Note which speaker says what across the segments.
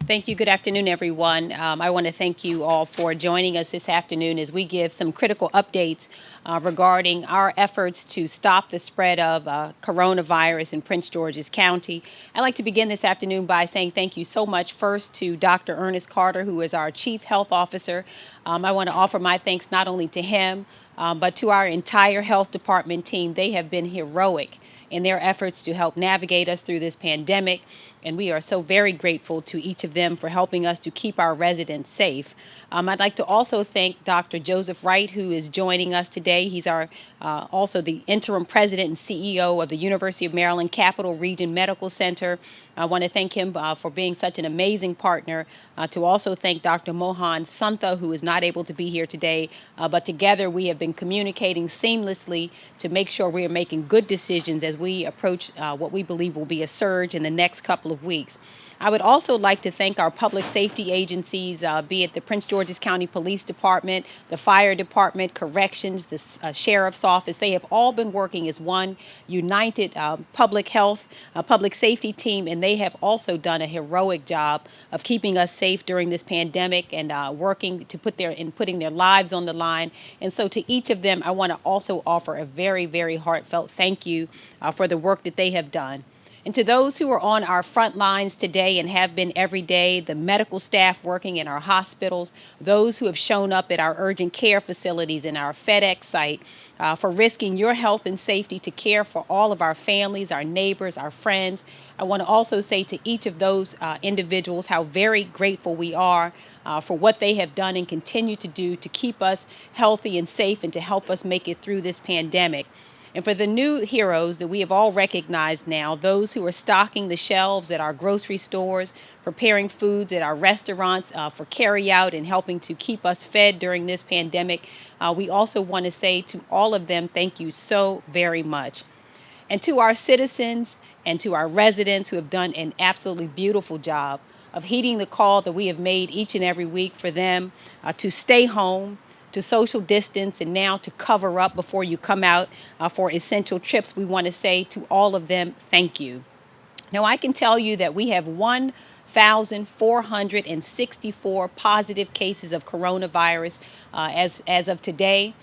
Speaker 1: Thank you. Good afternoon, everyone. I want to thank you all for joining us this afternoon as we give some critical updates regarding our efforts to stop the spread of coronavirus in Prince George's County. I'd like to begin this afternoon by saying thank you so much first to Dr. Ernest Carter, who is our Chief Health Officer. I want to offer my thanks not only to him, but to our entire health department team. They have been heroic in their efforts to help navigate us through this pandemic. And we are so very grateful to each of them for helping us to keep our residents safe. I'd like to also thank Dr. Joseph Wright, who is joining us today. He's our also the interim president and CEO of the University of Maryland Capital Region Medical Center. I want to thank him for being such an amazing partner. To also thank Dr. Mohan Santha, who is not able to be here today, but together we have been communicating seamlessly to make sure we are making good decisions as we approach what we believe will be a surge in the next couple of weeks. I would also like to thank our public safety agencies, be it the Prince George's County Police Department, the Fire Department, Corrections, the Sheriff's Office. They have all been working as one united public health, public safety team, and they have also done a heroic job of keeping us safe during this pandemic and working to putting their lives on the line. And so to each of them, I want to also offer a very, very heartfelt thank you for the work that they have done. And to those who are on our front lines today and have been every day, the medical staff working in our hospitals, those who have shown up at our urgent care facilities and our FedEx site, for risking your health and safety to care for all of our families, our neighbors, our friends. I want to also say to each of those individuals how very grateful we are for what they have done and continue to do to keep us healthy and safe and to help us make it through this pandemic. And for the new heroes that we have all recognized now, those who are stocking the shelves at our grocery stores, preparing foods at our restaurants for carry out and helping to keep us fed during this pandemic, we also want to say to all of them, thank you so very much. And to our citizens and to our residents who have done an absolutely beautiful job of heeding the call that we have made each and every week for them to stay home, to social distance, and now to cover up before you come out for essential trips, we want to say to all of them, thank you. Now, I can tell you that we have 1,464 positive cases of coronavirus as of today.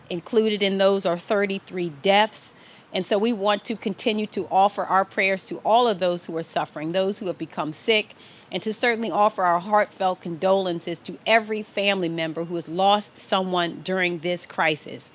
Speaker 1: Included in those are 33 deaths. And so we want to continue to offer our prayers to all of those who are suffering, those who have become sick, and to certainly offer our heartfelt condolences to every family member who has lost someone during this crisis.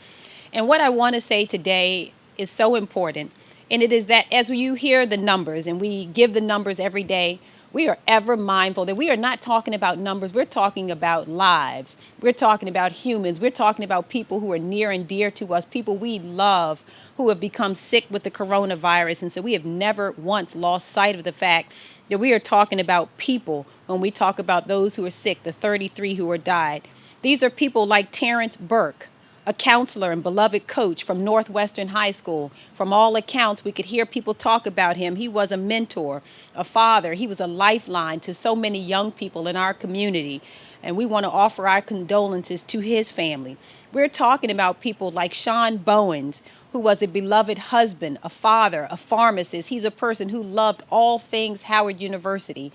Speaker 1: And what I want to say today is so important, and it is that as you hear the numbers, and we give the numbers every day, we are ever mindful that we are not talking about numbers. We're talking about lives. We're talking about humans. We're talking about people who are near and dear to us, people we love who have become sick with the coronavirus. And so we have never once lost sight of the fact that we are talking about people when we talk about those who are sick, the 33 who are died. These are people like Terrence Burke, a counselor and beloved coach from Northwestern High School. From all accounts, we could hear people talk about him. He was a mentor, a father. He was a lifeline to so many young people in our community. And we want to offer our condolences to his family. We're talking about people like Sean Bowens, who was a beloved husband, a father, a pharmacist. He's a person who loved all things Howard University.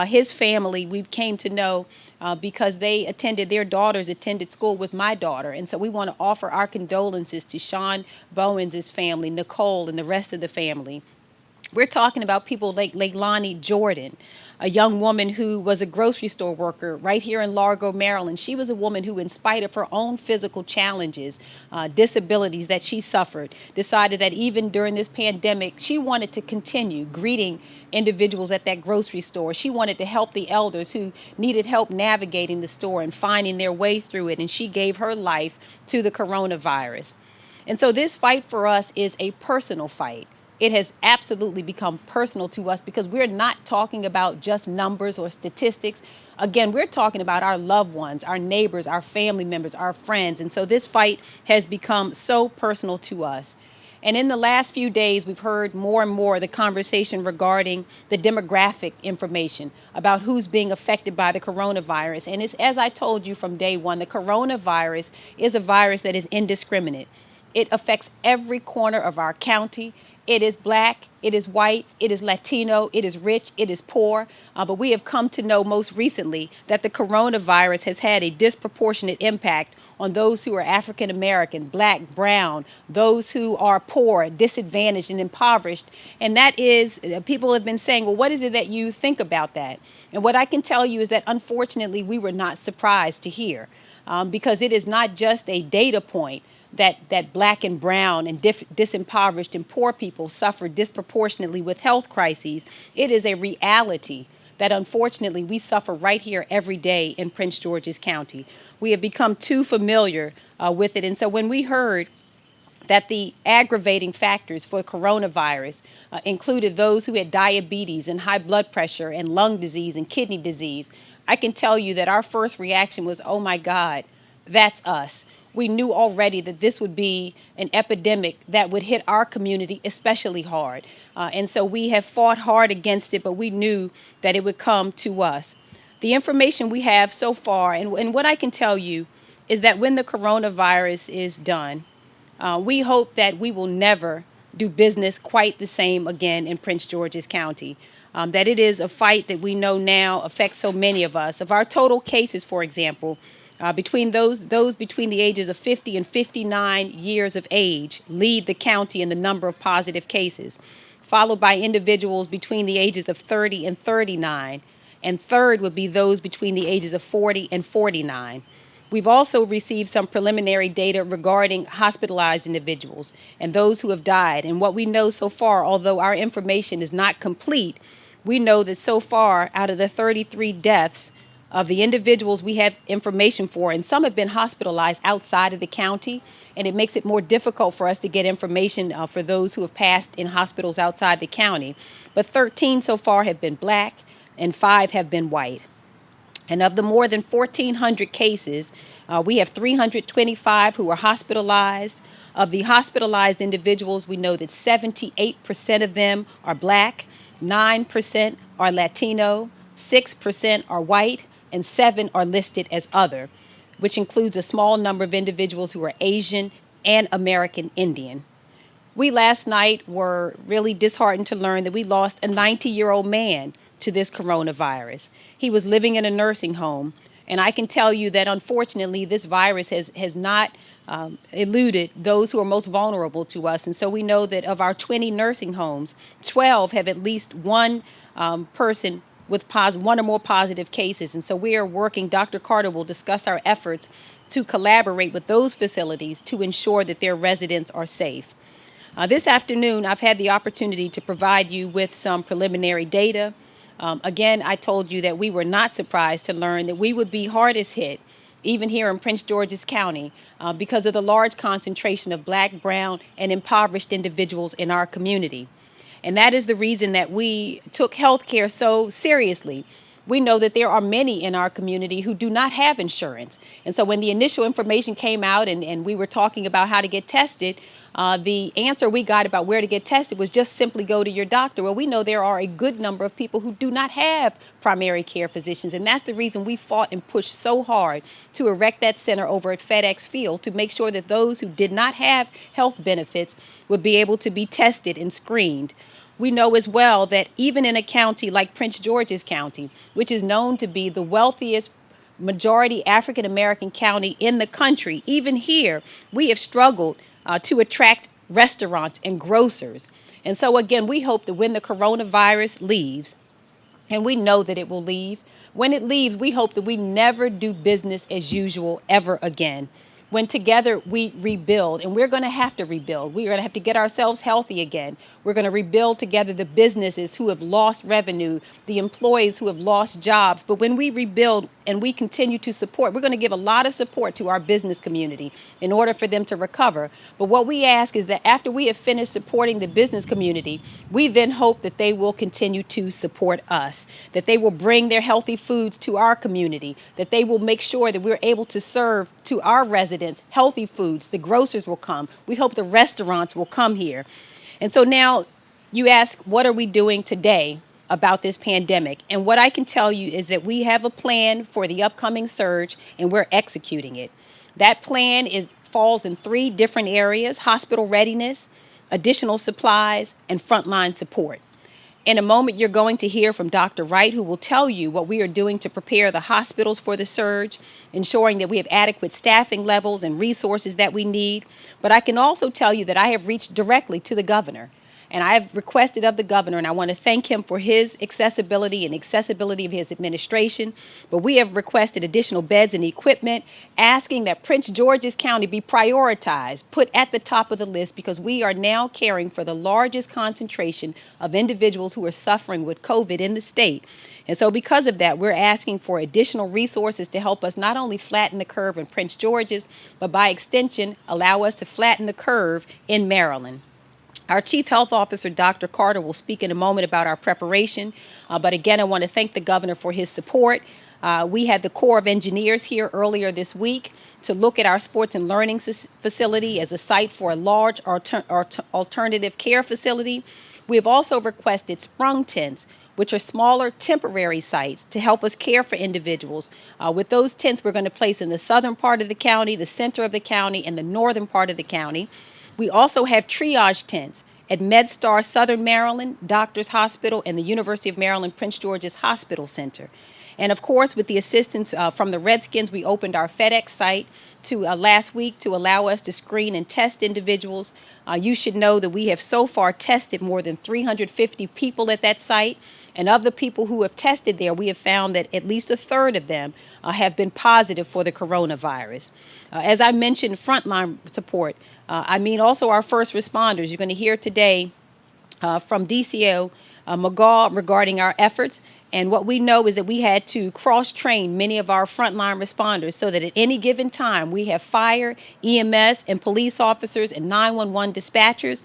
Speaker 1: His family, we came to know because their daughters attended school with my daughter. And so we want to offer our condolences to Sean Bowens' family, Nicole, and the rest of the family. We're talking about people like Leilani Jordan, a young woman who was a grocery store worker right here in Largo, Maryland. She was a woman who, in spite of her own physical challenges, disabilities that she suffered, decided that even during this pandemic, she wanted to continue greeting individuals at that grocery store. She wanted to help the elders who needed help navigating the store and finding their way through it. And she gave her life to the coronavirus. And so this fight for us is a personal fight. It has absolutely become personal to us because we're not talking about just numbers or statistics. Again, we're talking about our loved ones, our neighbors, our family members, our friends. And so this fight has become so personal to us. And in the last few days, we've heard more and more the conversation regarding the demographic information about who's being affected by the coronavirus. And it's, as I told you from day one, the coronavirus is a virus that is indiscriminate. It affects every corner of our county, It is black, it is white, it is Latino, it is rich, it is poor. But we have come to know most recently that the coronavirus has had a disproportionate impact on those who are African American, black, brown, those who are poor, disadvantaged, and impoverished. And that is, people have been saying, well, what is it that you think about that? And what I can tell you is that unfortunately we were not surprised to hear, because it is not just a data point that black and brown and disimpoverished and poor people suffer disproportionately with health crises. It is a reality that unfortunately we suffer right here every day in Prince George's County. We have become too familiar with it. And so when we heard that the aggravating factors for coronavirus included those who had diabetes and high blood pressure and lung disease and kidney disease, I can tell you that our first reaction was, oh my God, that's us. We knew already that this would be an epidemic that would hit our community especially hard. And so we have fought hard against it, but we knew that it would come to us. The information we have so far, and what I can tell you, is that when the coronavirus is done, we hope that we will never do business quite the same again in Prince George's County. That it is a fight that we know now affects so many of us. Of our total cases, for example, between those between the ages of 50 and 59 years of age lead the county in the number of positive cases, followed by individuals between the ages of 30 and 39, and third would be those between the ages of 40 and 49. We've also received some preliminary data regarding hospitalized individuals and those who have died. And what we know so far, although our information is not complete, we know that so far out of the 33 deaths, of the individuals we have information for, and some have been hospitalized outside of the county, and it makes it more difficult for us to get information for those who have passed in hospitals outside the county. But 13 so far have been black, and 5 have been white. And of the more than 1,400 cases, we have 325 who are hospitalized. Of the hospitalized individuals, we know that 78% of them are black, 9% are Latino, 6% are white, and 7 are listed as other, which includes a small number of individuals who are Asian and American Indian. We last night were really disheartened to learn that we lost a 90-year-old man to this coronavirus. He was living in a nursing home, and I can tell you that unfortunately this virus has not eluded those who are most vulnerable to us. And so we know that of our 20 nursing homes, 12 have at least one person with one or more positive cases. And so we are working, Dr. Carter will discuss our efforts to collaborate with those facilities to ensure that their residents are safe. This afternoon, I've had the opportunity to provide you with some preliminary data. Again, I told you that we were not surprised to learn that we would be hardest hit, even here in Prince George's County, because of the large concentration of black, brown, and impoverished individuals in our community. And that is the reason that we took health care so seriously. We know that there are many in our community who do not have insurance. And so when the initial information came out and we were talking about how to get tested, the answer we got about where to get tested was just simply go to your doctor. Well, we know there are a good number of people who do not have primary care physicians. And that's the reason we fought and pushed so hard to erect that center over at FedEx Field to make sure that those who did not have health benefits would be able to be tested and screened. We know as well that even in a county like Prince George's County, which is known to be the wealthiest majority African American county in the country, even here, we have struggled to attract restaurants and grocers. And so again, we hope that when the coronavirus leaves, and we know that it will leave, when it leaves, we hope that we never do business as usual ever again. When together we rebuild, and we're going to have to rebuild. We're going to have to get ourselves healthy again. We're going to rebuild together the businesses who have lost revenue, the employees who have lost jobs. But when we rebuild and we continue to support, we're going to give a lot of support to our business community in order for them to recover. But what we ask is that after we have finished supporting the business community, we then hope that they will continue to support us, that they will bring their healthy foods to our community, that they will make sure that we're able to serve to our residents healthy foods. The grocers will come. We hope the restaurants will come here. And so now you ask, what are we doing today about this pandemic? And what I can tell you is that we have a plan for the upcoming surge, and we're executing it. That plan falls in 3 different areas: hospital readiness, additional supplies, and frontline support. In a moment, you're going to hear from Dr. Wright, who will tell you what we are doing to prepare the hospitals for the surge, ensuring that we have adequate staffing levels and resources that we need. But I can also tell you that I have reached directly to the governor, and I have requested of the governor, and I want to thank him for his accessibility and accessibility of his administration. But we have requested additional beds and equipment, asking that Prince George's County be prioritized, put at the top of the list, because we are now caring for the largest concentration of individuals who are suffering with COVID in the state. And so because of that, we're asking for additional resources to help us not only flatten the curve in Prince George's, but by extension, allow us to flatten the curve in Maryland. Our Chief Health Officer, Dr. Carter, will speak in a moment about our preparation. But again, I want to thank the governor for his support. We had the Corps of Engineers here earlier this week to look at our sports and learning facility as a site for a large alternative care facility. We have also requested sprung tents, which are smaller temporary sites to help us care for individuals. With those tents, we're going to place in the southern part of the county, the center of the county, and the northern part of the county. We also have triage tents at MedStar Southern Maryland, Doctors Hospital, and the University of Maryland Prince George's Hospital Center. And of course, with the assistance from the Redskins, we opened our FedEx site last week to allow us to screen and test individuals. You should know that we have so far tested more than 350 people at that site. And of the people who have tested there, we have found that at least a third of them have been positive for the coronavirus. As I mentioned, frontline support. I mean also our first responders. You're going to hear today from DCO McGaw regarding our efforts. And what we know is that we had to cross-train many of our frontline responders so that at any given time we have fire, EMS, and police officers and 911 dispatchers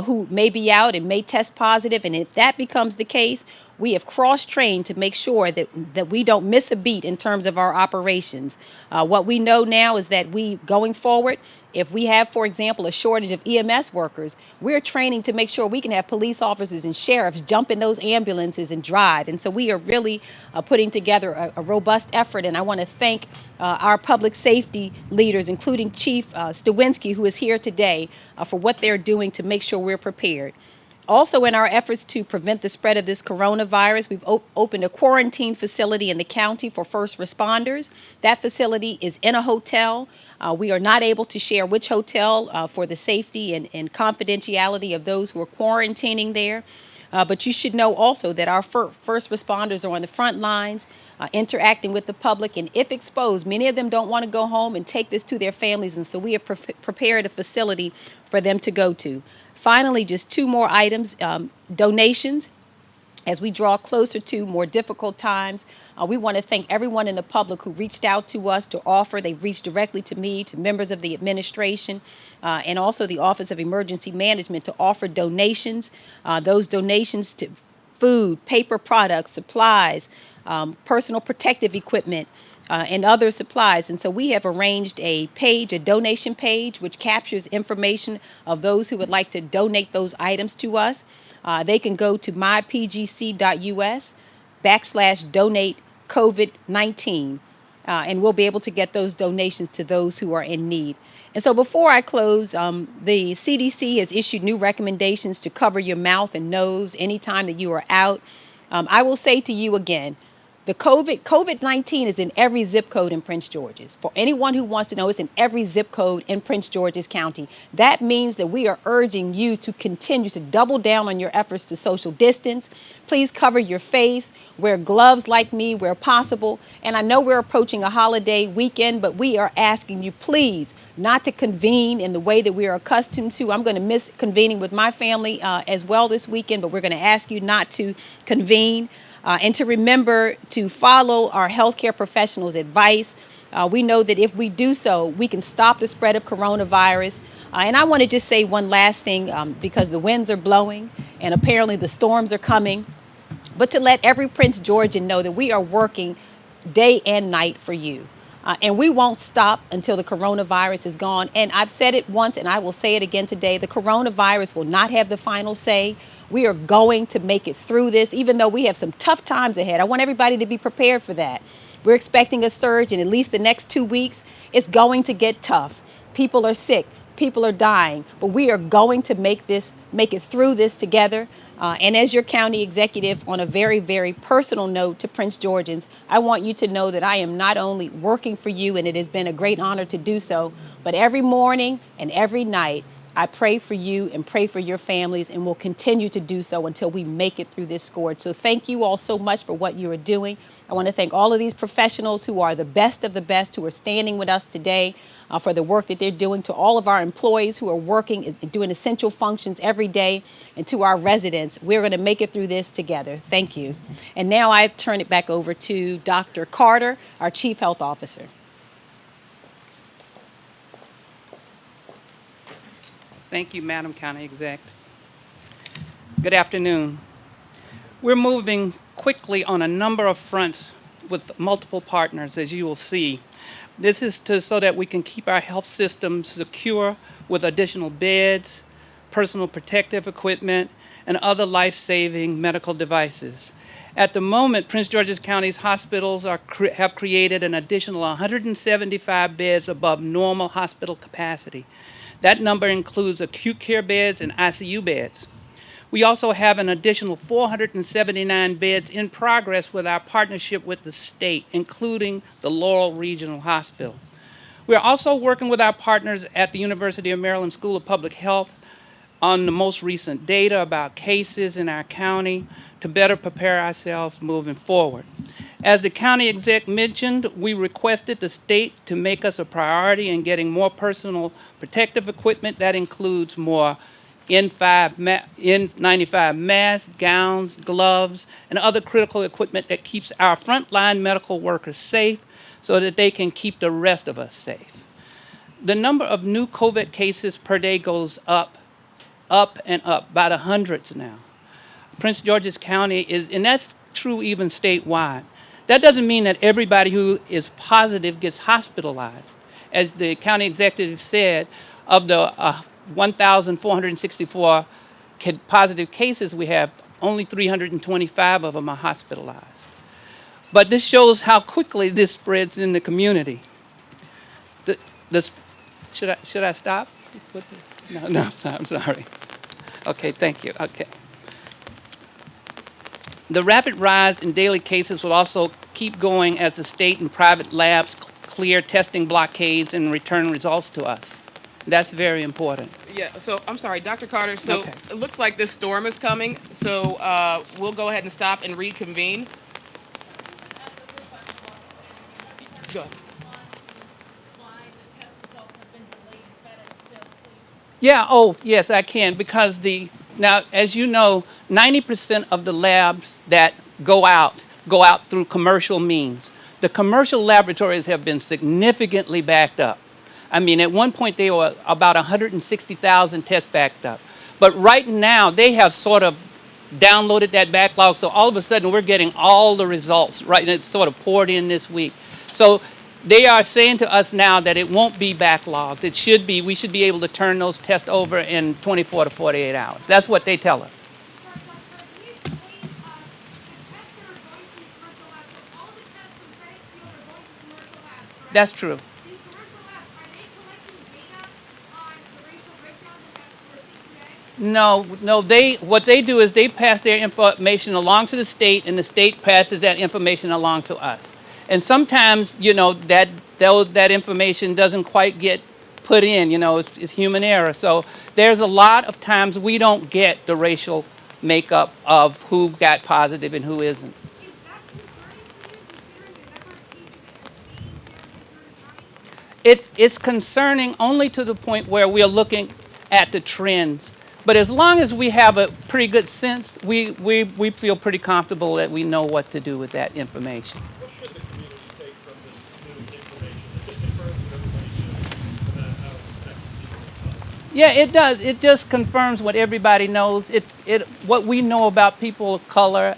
Speaker 1: who may be out and may test positive. And if that becomes the case, we have cross-trained to make sure that we don't miss a beat in terms of our operations. What we know now is that going forward, if we have, for example, a shortage of EMS workers, we're training to make sure we can have police officers and sheriffs jump in those ambulances and drive. And so we are really putting together a robust effort. And I want to thank our public safety leaders, including Chief Stawinski, who is here today, for what they're doing to make sure we're prepared. Also, in our efforts to prevent the spread of this coronavirus, we've opened a quarantine facility in the county for first responders. That facility is in a hotel. We are not able to share which hotel for the safety and confidentiality of those who are quarantining there. But you should know also that our first responders are on the front lines, interacting with the public. And if exposed, many of them don't want to go home and take this to their families. And so we have prepared a facility for them to go to. Finally, just two more items, donations. As we draw closer to more difficult times, we want to thank everyone in the public who reached out to us to offer. They've reached directly to me, to members of the administration, and also the Office of Emergency Management to offer donations. Those donations to food, paper products, supplies, personal protective equipment, and other supplies. And so we have arranged a donation page, which captures information of those who would like to donate those items to us. They can go to mypgc.us/donate COVID-19, and we'll be able to get those donations to those who are in need. And so before I close, the CDC has issued new recommendations to cover your mouth and nose anytime that you are out. I will say to you again, the COVID-19 is in every zip code in Prince George's. For anyone who wants to know, it's in every zip code in Prince George's County. That means that we are urging you to continue to double down on your efforts to social distance. Please cover your face, wear gloves like me where possible. And I know we're approaching a holiday weekend, but we are asking you, please, not to convene in the way that we are accustomed to. I'm going to miss convening with my family as well this weekend, but we're going to ask you not to convene. And to remember to follow our healthcare professionals' advice. We know that if we do so, we can stop the spread of coronavirus. And I want to just say one last thing, because the winds are blowing and apparently the storms are coming. But to let every Prince Georgian know that we are working day and night for you. And we won't stop until the coronavirus is gone. And I've said it once and I will say it again today. The coronavirus will not have the final say. We are going to make it through this, even though we have some tough times ahead. I want everybody to be prepared for that. We're expecting a surge in at least the next 2 weeks. It's going to get tough. People are sick. People are dying, but we are going to make it through this together. And as your county executive, on a very, very personal note to Prince Georgians, I want you to know that I am not only working for you, and it has been a great honor to do so, but every morning and every night, I pray for you and pray for your families, and will continue to do so until we make it through this scourge. So thank you all so much for what you are doing. I want to thank all of these professionals who are the best of the best, who are standing with us today, for the work that they're doing, to all of our employees who are working and doing essential functions every day, and to our residents. We're going to make it through this together. Thank you. And now I turn it back over to Dr. Carter, our Chief Health Officer.
Speaker 2: Thank you, Madam County Exec. Good afternoon. We're moving quickly on a number of fronts with multiple partners, as you will see. This is so that we can keep our health systems secure with additional beds, personal protective equipment, and other life-saving medical devices. At the moment, Prince George's County's hospitals have created an additional 175 beds above normal hospital capacity. That number includes acute care beds and ICU beds. We also have an additional 479 beds in progress with our partnership with the state, including the Laurel Regional Hospital. We're also working with our partners at the University of Maryland School of Public Health on the most recent data about cases in our county to better prepare ourselves moving forward. As the county exec mentioned, we requested the state to make us a priority in getting more personal protective equipment. That includes more N95 masks, gowns, gloves, and other critical equipment that keeps our frontline medical workers safe so that they can keep the rest of us safe. The number of new COVID cases per day goes up and up, by the hundreds now. Prince George's County and that's true even statewide. That doesn't mean that everybody who is positive gets hospitalized. As the county executive said, of the 1,464 positive cases we have, only 325 of them are hospitalized. But this shows how quickly this spreads in the community. Should I stop? No, I'm sorry. Okay, thank you. Okay. The rapid rise in daily cases will also keep going as the state and private labs clear testing blockades and return results to us. That's very important.
Speaker 3: Yeah, so I'm sorry, Dr. Carter. So
Speaker 2: Okay.
Speaker 3: It looks like this storm is coming. So we'll go ahead and stop and reconvene. Go ahead.
Speaker 2: Yeah, oh, yes, I can, because now, as you know, 90% of the labs that go out through commercial means. The commercial laboratories have been significantly backed up. I mean, at one point they were about 160,000 tests backed up. But right now they have sort of downloaded that backlog, so all of a sudden we're getting all the results, right? And it's sort of poured in this week. So they are saying to us now that it won't be backlogged. We should be able to turn those tests over in 24 to 48 hours. That's what they tell us. That's true. No, what they do is they pass their information along to the state, and the state passes that information along to us. And sometimes, that information doesn't quite get put in, it's human error. So there's a lot of times we don't get the racial makeup of who got positive and who isn't. It's concerning only to the point where we are looking at the trends. But as long as we have a pretty good sense, we feel pretty comfortable that we know what to do with that information.
Speaker 4: What should the community take from this new information? It just confirms what everybody knows about how infected people are.
Speaker 2: Yeah, it does. It just confirms what everybody knows. What we know about people of color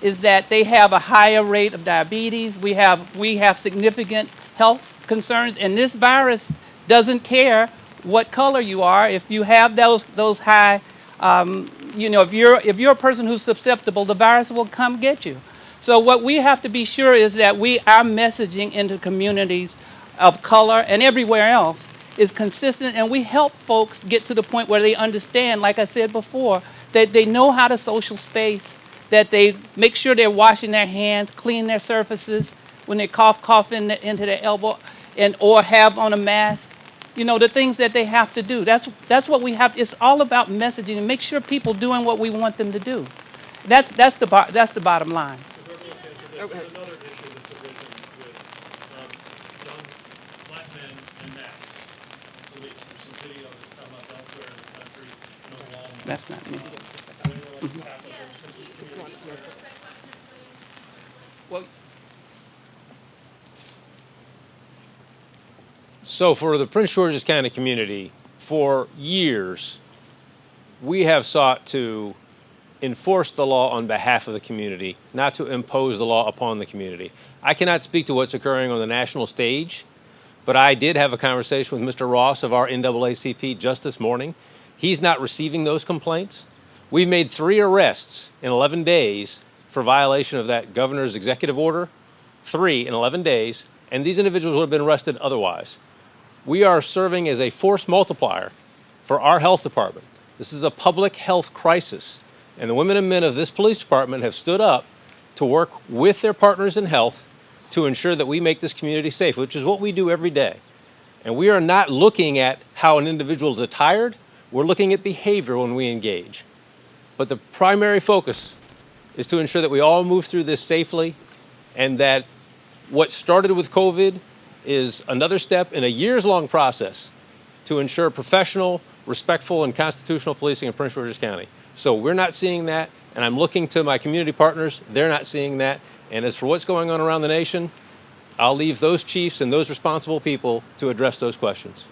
Speaker 2: is that they have a higher rate of diabetes. We have significant health concerns, and this virus doesn't care what color you are. If you have those high, if you're a person who's susceptible, the virus will come get you. So what we have to be sure is that our messaging into communities of color and everywhere else is consistent, and we help folks get to the point where they understand, like I said before, that they know how to social space, that they make sure they're washing their hands, clean their surfaces when they cough into their elbow, and or have on a mask. You know, the things that they have to do. That's what we have. It's all about messaging and make sure people doing what we want them to do. That's the bottom line.
Speaker 4: There's another issue that's arisen with young black men and masks. There's some video that's come up elsewhere in the country.
Speaker 2: That's not me. Well,
Speaker 5: So for the Prince George's County community, for years, we have sought to enforce the law on behalf of the community, not to impose the law upon the community. I cannot speak to what's occurring on the national stage, but I did have a conversation with Mr. Ross of our NAACP just this morning. He's not receiving those complaints. We've made 3 arrests in 11 days for violation of that governor's executive order, 3 in 11 days, and these individuals would have been arrested otherwise. We are serving as a force multiplier for our health department. This is a public health crisis, and the women and men of this police department have stood up to work with their partners in health to ensure that we make this community safe, which is what we do every day. And we are not looking at how an individual is attired, we're looking at behavior when we engage. But the primary focus is to ensure that we all move through this safely, and that what started with COVID is another step in a years-long process to ensure professional, respectful, and constitutional policing in Prince George's County. So we're not seeing that, and I'm looking to my community partners. They're not seeing that. And as for what's going on around the nation, I'll leave those chiefs and those responsible people to address those questions.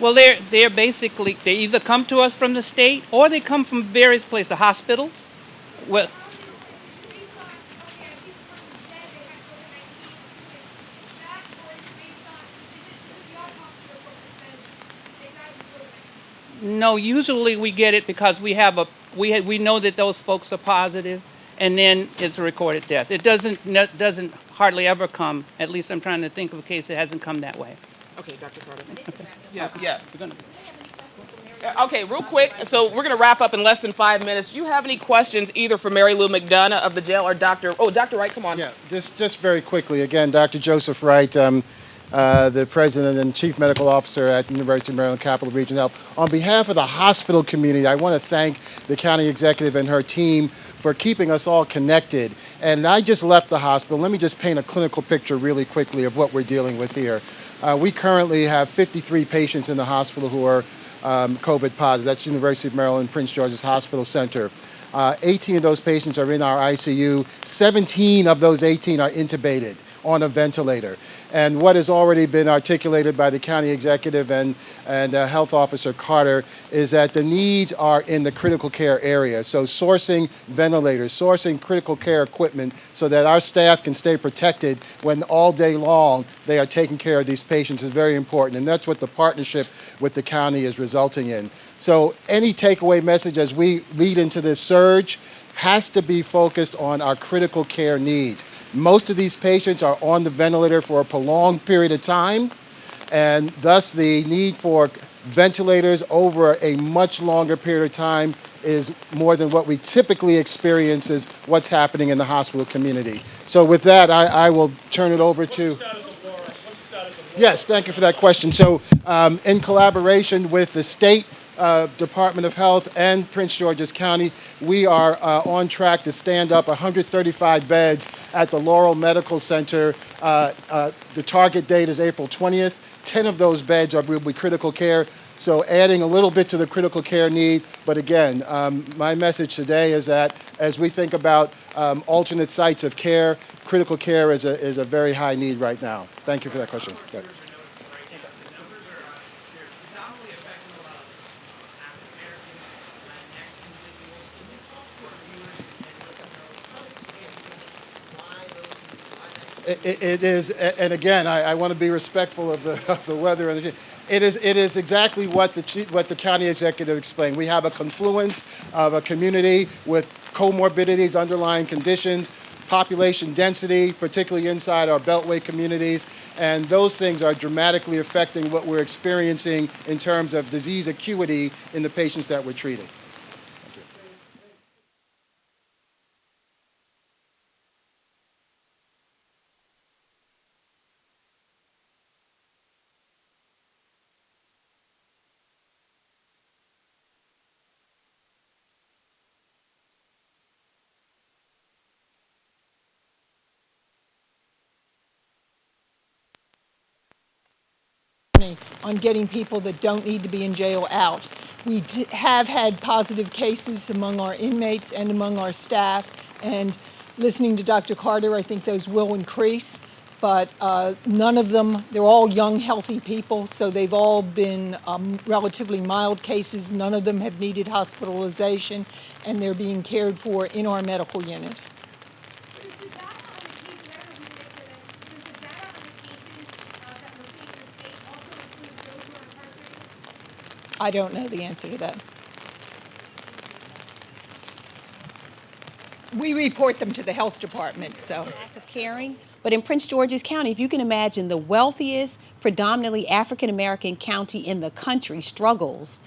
Speaker 2: well, they're basically, they either come to us from the state or they come from various places, hospitals. Well, no, usually we get it because we know that those folks are positive, and then it's a recorded death. It doesn't hardly ever come. At least I'm trying to think of a case that hasn't come that way.
Speaker 3: Okay, Dr. Carter.
Speaker 2: Okay.
Speaker 3: Yeah.
Speaker 2: We're gonna-
Speaker 3: Okay, real quick. So we're going to wrap up in less than 5 minutes. Do you have any questions either for Mary Lou McDonough of the jail or Dr. Wright, come on.
Speaker 6: Yeah, just very quickly. Again, Dr. Joseph Wright, the President and Chief Medical Officer at the University of Maryland Capital Region Health. On behalf of the hospital community, I want to thank the county executive and her team for keeping us all connected. And I just left the hospital. Let me just paint a clinical picture really quickly of what we're dealing with here. We currently have 53 patients in the hospital who are COVID positive. That's University of Maryland Prince George's Hospital Center. 18 of those patients are in our ICU. 17 of those 18 are intubated on a ventilator. And what has already been articulated by the county executive and health officer Carter is that the needs are in the critical care area. So sourcing ventilators, sourcing critical care equipment so that our staff can stay protected when all day long they are taking care of these patients is very important. And that's what the partnership with the county is resulting in. So any takeaway message as we lead into this surge has to be focused on our critical care needs. Most of these patients are on the ventilator for a prolonged period of time, and thus the need for ventilators over a much longer period of time is more than what we typically experience is what's happening in the hospital community. So with that, I will turn it over to... Yes, thank you for that question. So in collaboration with the state Department of Health and Prince George's County, we are on track to stand up 135 beds at the Laurel Medical Center. The target date is April 20th. 10 of those beds will be critical care, so adding a little bit to the critical care need. But again, my message today is that as we think about alternate sites of care, critical care is a very high need right now. Thank you for that question. Good. It is, and again, I want to be respectful of the weather. It is exactly what the county executive explained. We have a confluence of a community with comorbidities, underlying conditions, population density, particularly inside our Beltway communities, and those things are dramatically affecting what we're experiencing in terms of disease acuity in the patients that we're treating.
Speaker 7: On getting people that don't need to be in jail out. We have had positive cases among our inmates and among our staff, and listening to Dr. Carter, I think those will increase, but none of them, they're all young, healthy people, so they've all been relatively mild cases. None of them have needed hospitalization, and they're being cared for in our medical unit. I don't know the answer to that. We report them to the health department, so.
Speaker 1: Act of caring. But in Prince George's County, if you can imagine, the wealthiest, predominantly African-American county in the country struggles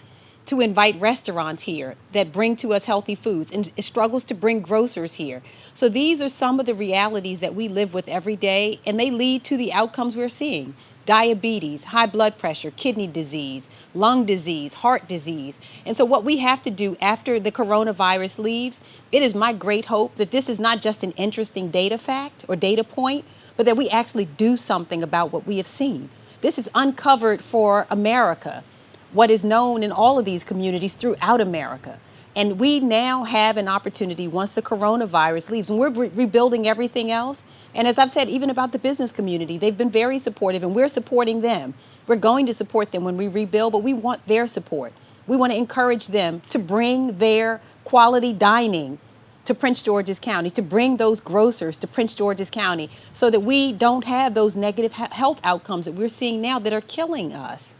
Speaker 1: to invite restaurants here that bring to us healthy foods, and it struggles to bring grocers here. So these are some of the realities that we live with every day, and they lead to the outcomes we're seeing. Diabetes, high blood pressure, kidney disease, lung disease, heart disease. And so what we have to do after the coronavirus leaves, it is my great hope that this is not just an interesting data fact or data point, but that we actually do something about what we have seen. This is uncovered for America, what is known in all of these communities throughout America. And we now have an opportunity once the coronavirus leaves, and we're rebuilding everything else. And as I've said, even about the business community, they've been very supportive, and we're supporting them. We're going to support them when we rebuild, but we want their support. We want to encourage them to bring their quality dining to Prince George's County, to bring those grocers to Prince George's County, so that we don't have those negative health outcomes that we're seeing now that are killing us.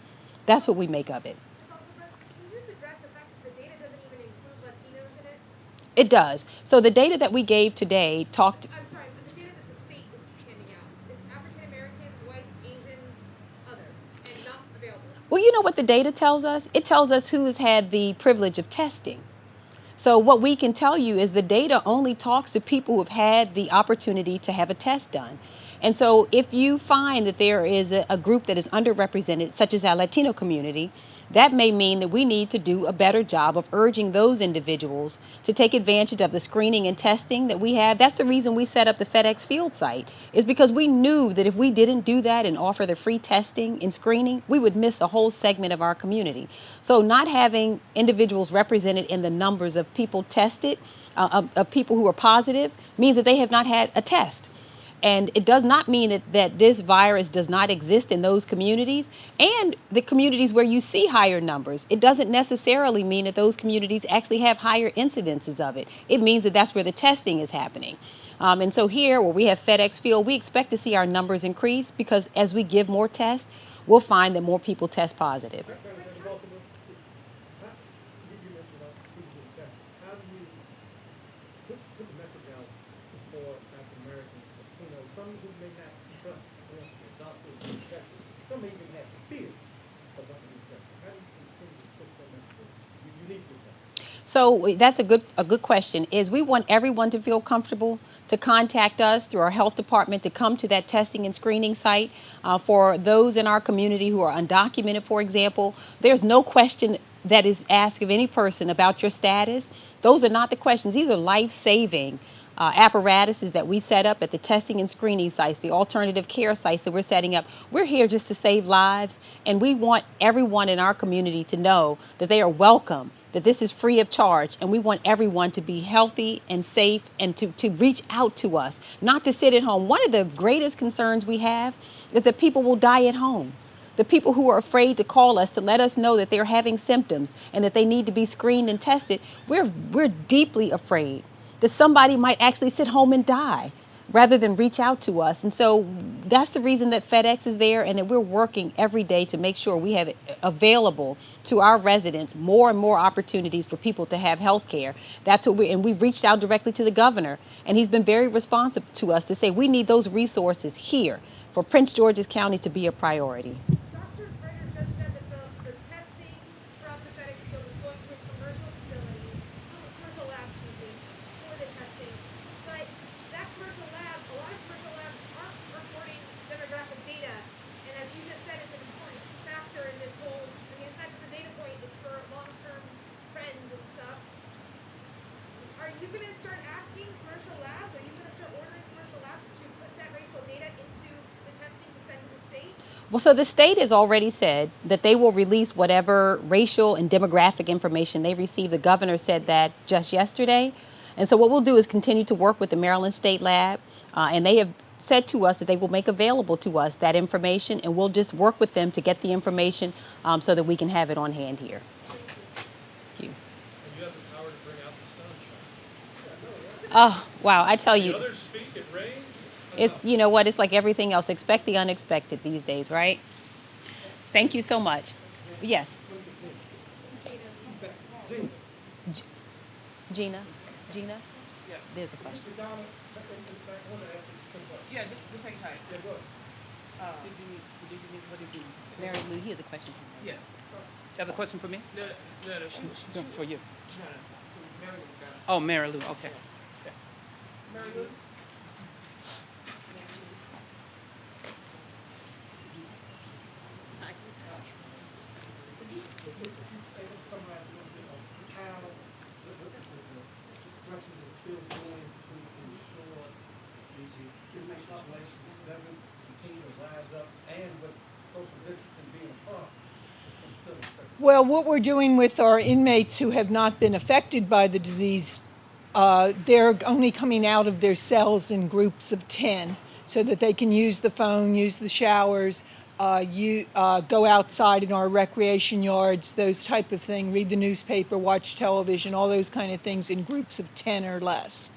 Speaker 1: That's what we make of it. It does. So the data that we gave today talked.
Speaker 8: I'm sorry, but the data that the state is handing out, it's African American, whites, Asians, other, and not available.
Speaker 1: Well, you know what the data tells us? It tells us who has had the privilege of testing. So what we can tell you is the data only talks to people who have had the opportunity to have a test done. And so if you find that there is a group that is underrepresented, such as our Latino community, that may mean that we need to do a better job of urging those individuals to take advantage of the screening and testing that we have. That's the reason we set up the FedEx Field site, is because we knew that if we didn't do that and offer the free testing and screening, we would miss a whole segment of our community. So not having individuals represented in the numbers of people tested, of people who are positive, means that they have not had a test. And it does not mean that this virus does not exist in those communities and the communities where you see higher numbers. It doesn't necessarily mean that those communities actually have higher incidences of it. It means that that's where the testing is happening. And so here, where we have FedEx Field, we expect to see our numbers increase because as we give more tests, we'll find that more people test positive. So that's a good question. Is we want everyone to feel comfortable to contact us through our health department to come to that testing and screening site. For those in our community who are undocumented, for example, there's no question that is asked of any person about your status. Those are not the questions. These are life-saving apparatuses that we set up at the testing and screening sites, the alternative care sites that we're setting up. We're here just to save lives, and we want everyone in our community to know that they are welcome, that this is free of charge, and we want everyone to be healthy and safe and to reach out to us, not to sit at home. One of the greatest concerns we have is that people will die at home. The people who are afraid to call us to let us know that they're having symptoms and that they need to be screened and tested, we're deeply afraid that somebody might actually sit home and die rather than reach out to us. And so that's the reason that FedEx is there, and that we're working every day to make sure we have available to our residents more and more opportunities for people to have health care. That's what and we've reached out directly to the governor, and he's been very responsive to us to say we need those resources here for Prince George's County to be a priority.
Speaker 8: Dr. Prater just said that the testing throughout the FedEx field is going to a commercial facility, commercial lab, for the testing. But that commercial lab, a lot of commercial labs aren't reporting demographic data. And as you just said, it's an important factor in this whole, I mean, it's not just a data point, it's for long-term trends and stuff. Are you going to start asking commercial labs? Are you going to start ordering commercial labs to put that racial data into the testing to send to the state?
Speaker 1: Well, so the state has already said that they will release whatever racial and demographic information they receive. The governor said that just yesterday. And so what we'll do is continue to work with the Maryland State Lab, and they have said to us that they will make available to us that information, and we'll just work with them to get the information so that we can have it on hand here. Thank you.
Speaker 4: And you have the power to bring out the sunshine.
Speaker 1: Oh, wow, I tell
Speaker 4: The
Speaker 1: you.
Speaker 4: others speak, it rains.
Speaker 1: It's, you know what, it's like everything else. Expect the unexpected these days, right? Thank you so much. Yes. Gina? Gina?
Speaker 3: Yes.
Speaker 1: There's a question.
Speaker 3: Yeah, just hang tight.
Speaker 2: Did you need, what did you need?
Speaker 1: Mary Lou, he has a question.
Speaker 3: Yeah.
Speaker 2: You have a question for me?
Speaker 3: No,
Speaker 2: No, for you.
Speaker 3: So Mary Lou got it.
Speaker 2: Oh, Mary Lou, okay.
Speaker 3: Mary Lou?
Speaker 7: Well, what we're doing with our inmates who have not been affected by the disease, they're only coming out of their cells in groups of 10 so that they can use the phone, use the showers, go outside in our recreation yards, those type of thing, read the newspaper, watch television, all those kind of things in groups of 10 or less.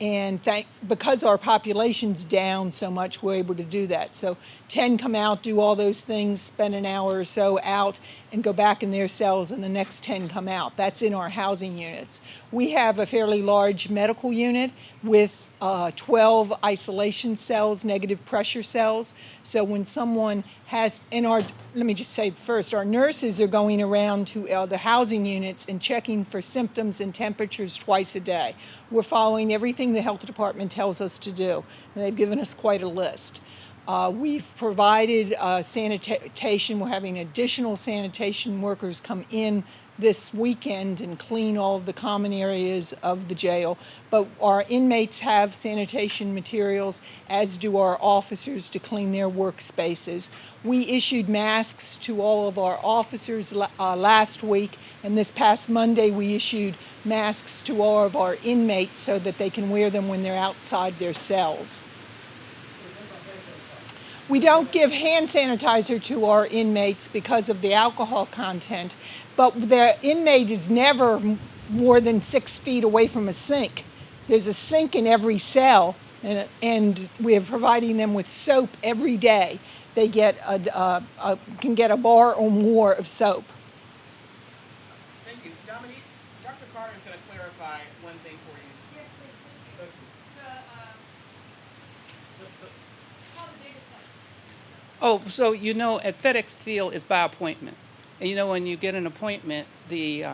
Speaker 7: And because our population's down so much, we're able to do that. So 10 come out, do all those things, spend an hour or so out, and go back in their cells, and the next 10 come out. That's in our housing units. We have a fairly large medical unit with 12 isolation cells, negative pressure cells. So when someone has, let me just say first, our nurses are going around to the housing units and checking for symptoms and temperatures twice a day. We're following everything the health department tells us to do, and they've given us quite a list. We've provided sanitation. We're having additional sanitation workers come in this weekend and clean all of the common areas of the jail. But our inmates have sanitation materials, as do our officers, to clean their workspaces. We issued masks to all of our officers last week, and this past Monday we issued masks to all of our inmates so that they can wear them when they're outside their cells. We don't give hand sanitizer to our inmates because of the alcohol content, but the inmate is never more than 6 feet away from a sink. There's a sink in every cell, and we are providing them with soap every day. They get can get a bar or more of soap.
Speaker 3: Thank you. Dominique, Dr. Carter is going to clarify one thing for you.
Speaker 8: Yes, please. How the data set.
Speaker 2: Oh, so you know, at FedEx Field is by appointment. And you know, when you get an appointment, the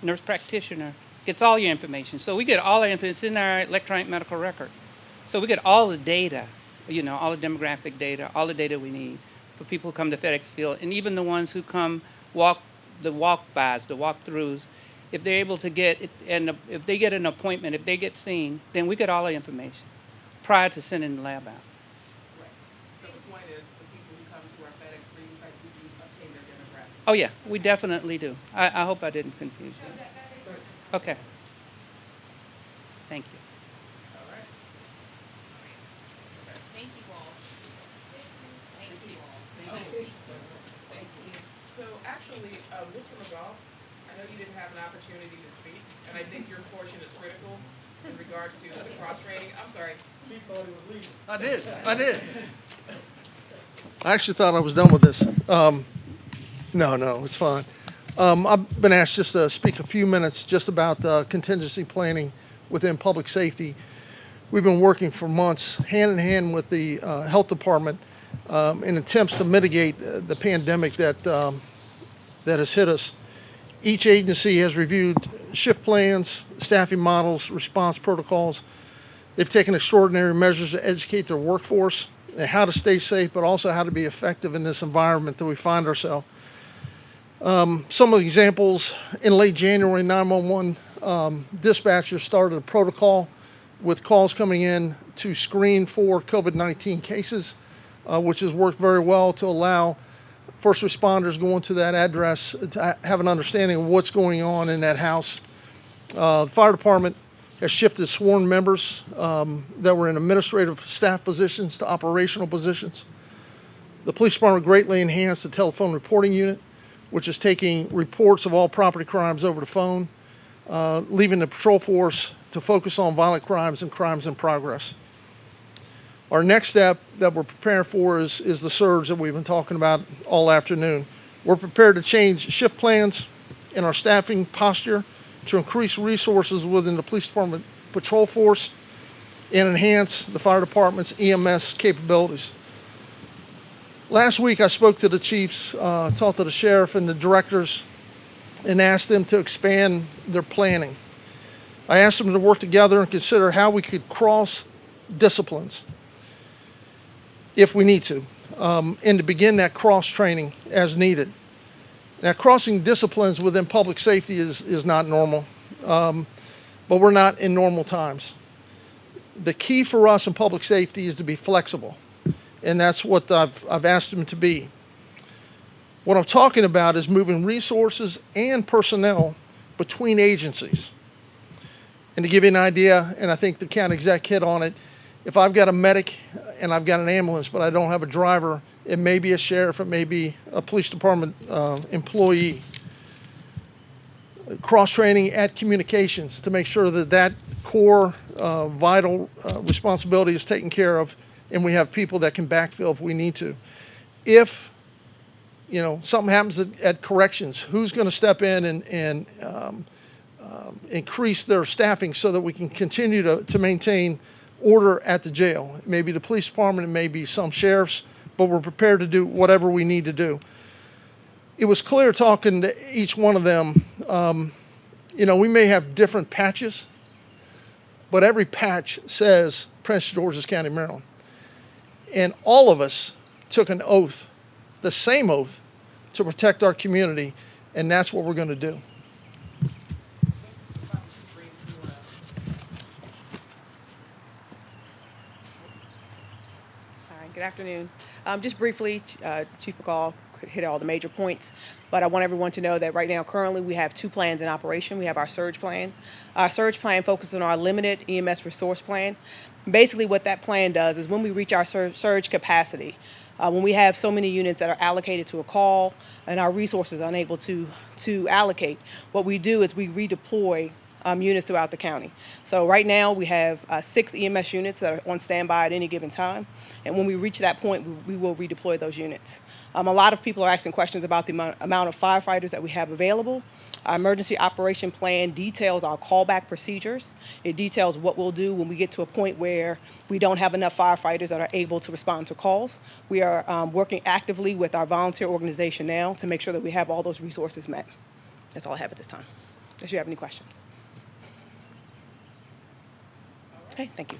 Speaker 2: nurse practitioner gets all your information. So we get all our information. It's in our electronic medical record. So we get all the data, you know, all the demographic data, all the data we need for people who come to FedEx Field. And even the ones who come the walk-bys, the walk-throughs, if they're able to get it, and if they get an appointment, if they get seen, then we get all the information prior to sending the lab out.
Speaker 3: So the point is, the people who come to our FedEx screening site, we do obtain their demographics.
Speaker 2: Oh, yeah, we definitely do. I hope I didn't confuse you. Okay. Thank you.
Speaker 3: All right.
Speaker 1: Thank you all.
Speaker 3: Thank you all. Thank you. So actually, Mr. McGough, I know you didn't have an opportunity to speak, and I think your portion is critical. in regards to the cross training? I'm sorry.
Speaker 4: Chief thought he was leaving.
Speaker 9: I did. I actually thought I was done with this. No, it's fine. I've been asked just to speak a few minutes just about contingency planning within public safety. We've been working for months hand in hand with the health department in attempts to mitigate the pandemic that has hit us. Each agency has reviewed shift plans, staffing models, response protocols. They've taken extraordinary measures to educate their workforce and how to stay safe, but also how to be effective in this environment that we find ourselves. Some of the examples, in late January, 911 dispatchers started a protocol with calls coming in to screen for COVID-19 cases, which has worked very well to allow first responders going to that address to have an understanding of what's going on in that house. The fire department has shifted sworn members that were in administrative staff positions to operational positions. The police department greatly enhanced the telephone reporting unit, which is taking reports of all property crimes over the phone, leaving the patrol force to focus on violent crimes and crimes in progress. Our next step that we're preparing for is the surge that we've been talking about all afternoon. We're prepared to change shift plans in our staffing posture to increase resources within the police department patrol force and enhance the fire department's EMS capabilities. Last week I spoke to the chiefs, talked to the sheriff and the directors, and asked them to expand their planning. I asked them to work together and consider how we could cross disciplines if we need to, and to begin that cross training as needed. Now, crossing disciplines within public safety is not normal, but we're not in normal times. The key for us in public safety is to be flexible, and that's what I've asked them to be. What I'm talking about is moving resources and personnel between agencies. And to give you an idea, and I think the county exec hit on it, if I've got a medic and I've got an ambulance, but I don't have a driver, it may be a sheriff, it may be a police department employee. Cross-training at communications to make sure that that core vital responsibility is taken care of, and we have people that can backfill if we need to. If something happens at corrections, who's going to step in and increase their staffing so that we can continue to maintain order at the jail? It may be the police department, it may be some sheriffs, but we're prepared to do whatever we need to do. It was clear talking to each one of them, we may have different patches, but every patch says Prince George's County, Maryland. And all of us took an oath, the same oath, to protect our community, and that's what we're going to do.
Speaker 10: Good afternoon. Just briefly, Chief McCall hit all the major points, but I want everyone to know that right now, currently, we have two plans in operation. We have our surge plan. Our surge plan focuses on our limited EMS resource plan. Basically, what that plan does is when we reach our surge capacity, when we have so many units that are allocated to a call and our resources are unable to allocate, what we do is we redeploy units throughout the county. So right now we have 6 EMS units that are on standby at any given time. And when we reach that point, we will redeploy those units. A lot of people are asking questions about the amount of firefighters that we have available. Our emergency operation plan details our callback procedures. It details what we'll do when we get to a point where we don't have enough firefighters that are able to respond to calls. We are working actively with our volunteer organization now to make sure that we have all those resources met. That's all I have at this time. If you have any questions. Okay, thank you.